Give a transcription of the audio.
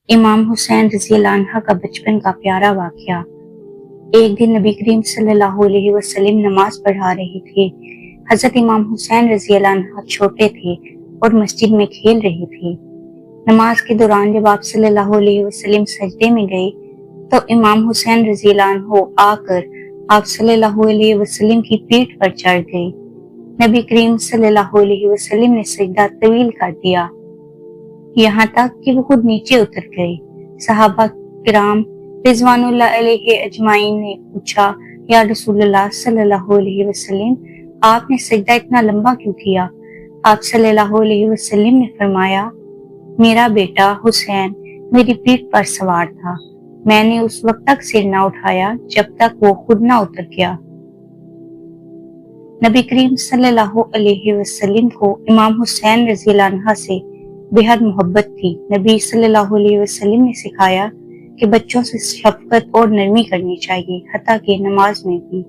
इमाम हुसैन रज़ी अल्लाह अन्हा का बचपन का प्यारा वाक़या। एक दिन नबी करीम सल्लल्लाहु अलैहि वसल्लम नमाज पढ़ा रहे थे। हज़रत इमाम हुसैन रज़ी अल्लाह अन्हा छोटे थे और मस्जिद में खेल रहे थे। नमाज के दौरान जब आप सल्लल्लाहु अलैहि वसल्लम सजदे में गए तो इमाम हुसैन रज़ी अल्लाह अन्हु आकर आप सल्लल्लाहु अलैहि वसल्लम की पीठ पर चढ़ गए। नबी करीम सल्लल्लाहु अलैहि वसल्लम ने सजदा तवील कर दिया, यहाँ तक कि वो खुद नीचे उतर गए। सहाबा किराम रिजवानुल्लाह अलैहि अजमाइन ने पूछा, या रसूलुल्लाह सल्लल्लाहु अलैहि वसल्लम, आपने सजदा इतना लंबा क्यों किया? आप सल्लल्लाहु अलैहि वसल्लम ने फरमाया, मेरा बेटा हुसैन मेरी पीठ पर सवार था, मैंने उस वक्त तक सिर न उठाया जब तक वो खुद न उतर गया। नबी करीम सल्लल्लाहु अलैहि वसल्लम को इमाम हुसैन रज़ी अल्लाह अन्हा से बेहद मोहब्बत थी। नबी सल्लल्लाहु अलैहि वसल्लम ने सिखाया कि बच्चों से शफकत और नरमी करनी चाहिए, हत्ता कि नमाज में भी।